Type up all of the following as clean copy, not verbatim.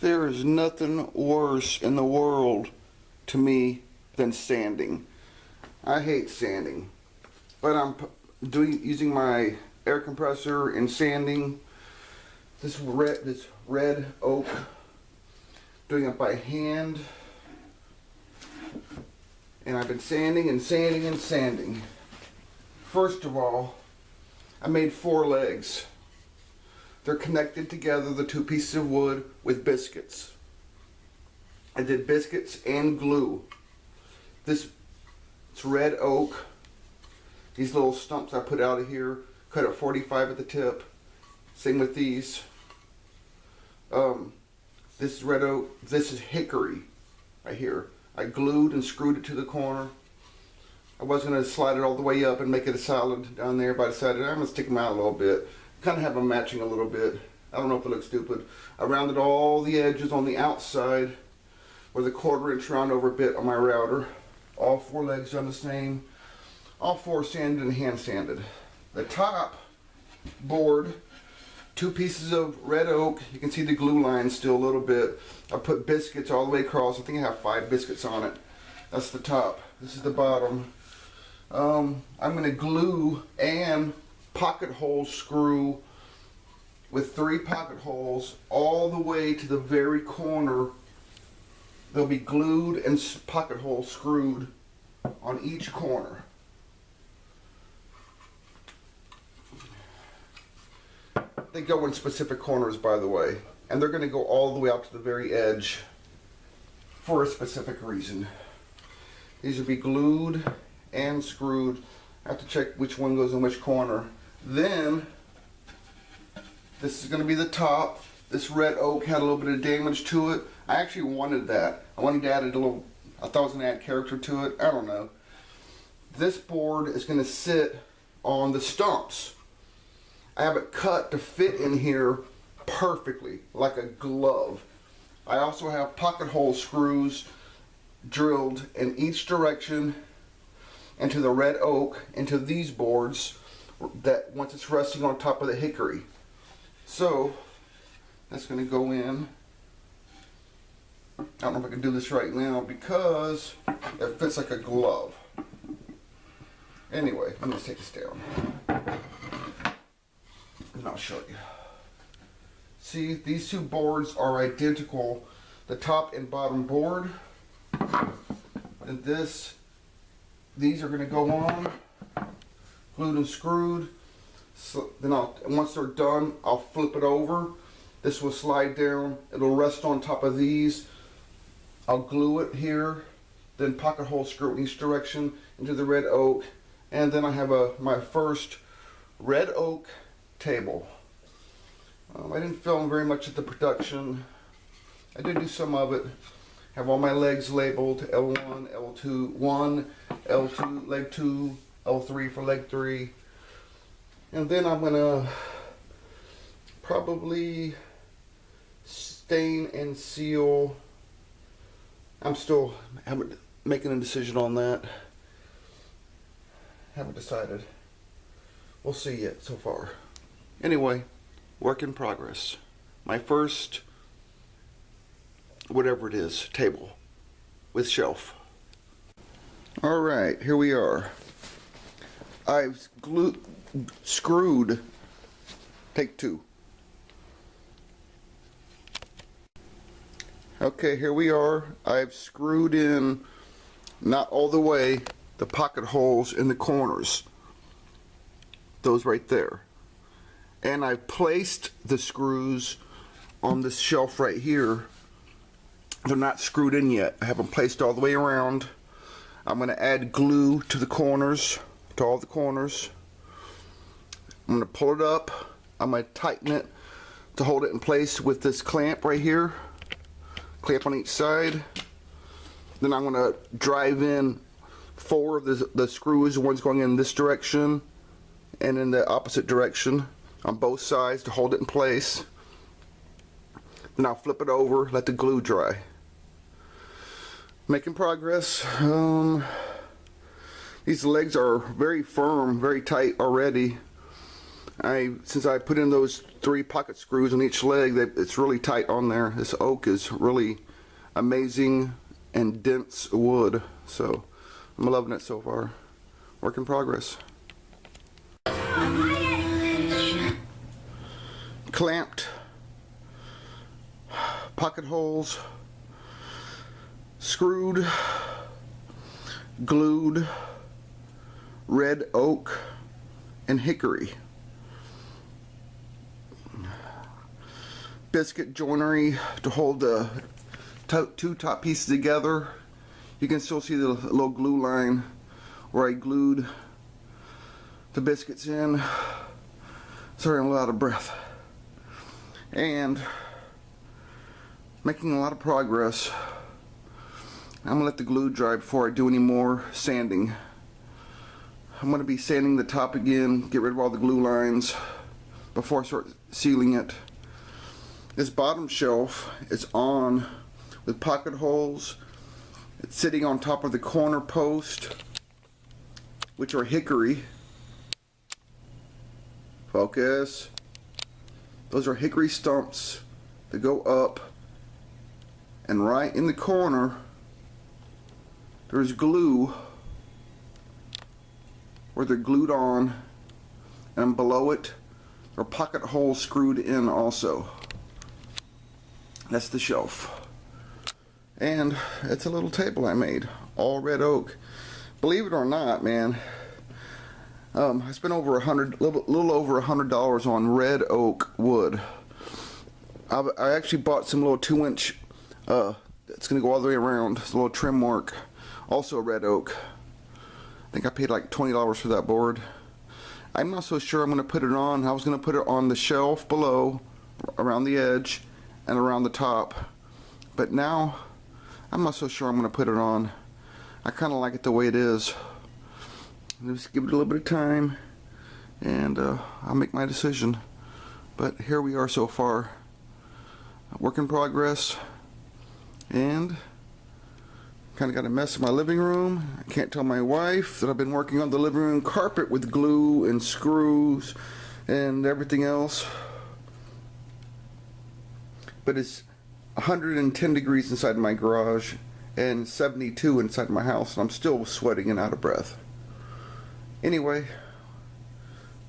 There is nothing worse in the world to me than sanding. I hate sanding, but I'm using my air compressor and sanding this red oak, doing it by hand, and I've been sanding and sanding and sanding. First of all, I made 4 legs. They're connected together, the 2 pieces of wood, with biscuits. I did biscuets and glue. It's red oak. These little stumps I put out of here, cut at 45 at the tip. Same with these. This is red oak. This is hickory right here. I glued and screwed it to the corner. I was going to slide it all the way up and make it a solid down there, but I decided I'm going to stick them out a little bit. Kind of have them matching a little bit. I don't know if it looks stupid. I rounded all the edges on the outside with a 1/4 inch round over bit on my router. All 4 legs done the same. All 4 sanded and hand sanded. The top board, 2 pieces of red oak. You can see the glue line still a little bit. I put biscuits all the way across. I think I have 5 biscuits on it. That's the top. This is the bottom. I'm going to glue and pocket hole screw with 3 pocket holes all the way to the very corner. They'll be glued and pocket hole screwed on each corner. They go in specific corners, by the way, and they're going to go all the way out to the very edge for a specific reason. These will be glued and screwed. I have to check which one goes in which corner. Then this is going to be the top. This red oak had a little bit of damage to it. I actually wanted that. I wanted to add a little, I thought I was going to add character to it. I don't know. This board is going to sit on the stumps. I have it cut to fit in here perfectly, like a glove. I also have pocket hole screws drilled in each direction into the red oak, into these boards, that once it's resting on top of the hickory. So that's going to go in. I don't know if I can do this right now because it fits like a glove. Anyway, let me just take this down and I'll show you. See, these 2 boards are identical, the top and bottom board. And these are going to go on, glued and screwed. So then once they're done, I'll flip it over. This will slide down. It'll rest on top of these. I'll glue it here, then pocket hole screw in each direction into the red oak, and then I have my first red oak table. I didn't film very much of the production. I did do some of it. Have all my legs labeled L1, L2, 1, L2, leg 2, L3 for leg 3. And then I'm going to probably stain and seal. I'm still making a decision on that. Haven't decided. We'll see yet so far. Anyway, work in progress. My first, whatever it is, table with shelf. Alright, here we are. I've screwed, take 2. Okay, here we are. I've screwed in, not all the way, the pocket holes in the corners. Those right there. And I've placed the screws on this shelf right here. They're not screwed in yet. I have them placed all the way around. I'm going to add glue to the corners, to all the corners. I'm going to pull it up. I'm going to tighten it to hold it in place with this clamp right here. Clamp on each side. Then I'm going to drive in 4 of the screws. One's going in this direction and in the opposite direction on both sides to hold it in place. Then I'll flip it over, let the glue dry. Making progress. These legs are very firm, very tight already. Since I put in those 3 pocket screws on each leg, it's really tight on there. This oak is really amazing and dense wood, so I'm loving it so far. Work in progress. Clamped pocket holes, screwed, glued, red oak and hickory. Biscuit joinery to hold the 2 top pieces together. You can still see the little glue line where I glued the biscuits in. Sorry, I'm a little out of breath. And making a lot of progress. I'm gonna let the glue dry before I do any more sanding. I'm gonna be sanding the top again, get rid of all the glue lines before I start sealing it. This bottom shelf is on with pocket holes. It's sitting on top of the corner post, which are hickory. Focus. Those are hickory stumps that go up, and right in the corner there's glue where they're glued on, and below it there are pocket holes screwed in also. That's the shelf. And it's a little table I made, all red oak. Believe it or not, man, I spent over little over $100 on red oak wood. I actually bought some little 2-inch, it's gonna go all the way around, it's a little trim mark, also red oak. I think I paid like $20 for that board. I'm not so sure I'm gonna put it on. I was gonna put it on the shelf below, around the edge, and around the top, but now I'm not so sure I'm going to put it on. I kind of like it the way it is. Just give it a little bit of time and I'll make my decision. But here we are so far. Work in progress, and kind of got a mess in my living room. I can't tell my wife that I've been working on the living room carpet with glue and screws and everything else. But it's 110 degrees inside my garage and 72 inside my house, and I'm still sweating and out of breath. Anyway,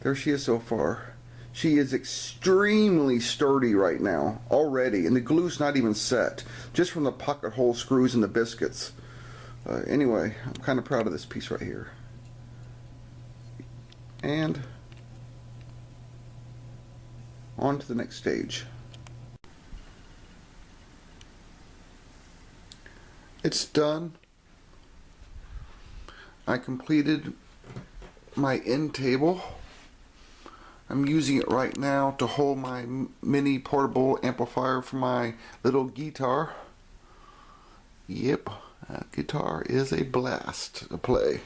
there she is so far. She is extremely sturdy right now already, and the glue's not even set, just from the pocket hole screws and the biscuits. Anyway, I'm kind of proud of this piece right here. And on to the next stage. It's done. I completed my end table. I'm using it right now to hold my mini portable amplifier for my little guitar. Yep, that guitar is a blast to play.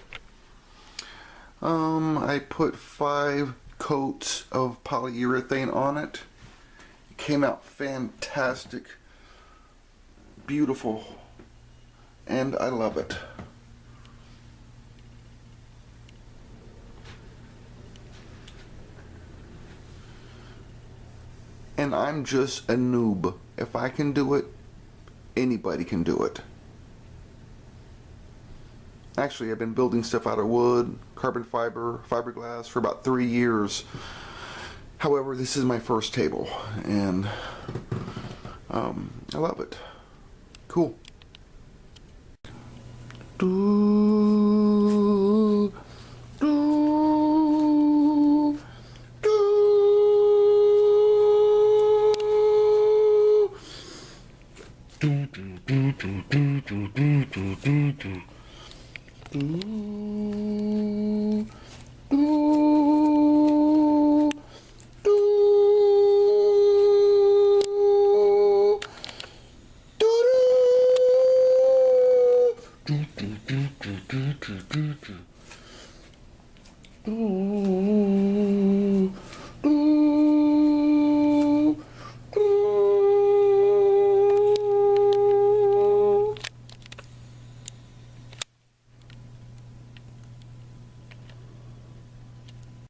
I put 5 coats of polyurethane on it. It came out fantastic, beautiful, and I love it. And I'm just a noob. If I can do it, anybody can do it. Actually, I've been building stuff out of wood, carbon fiber, fiberglass for about 3 years. However, this is my first table, and I love it. Cool. Do, do, do, do, do, do, do, do, do, do, do, do. Do, do, do, do, do, do, do, do, do, do.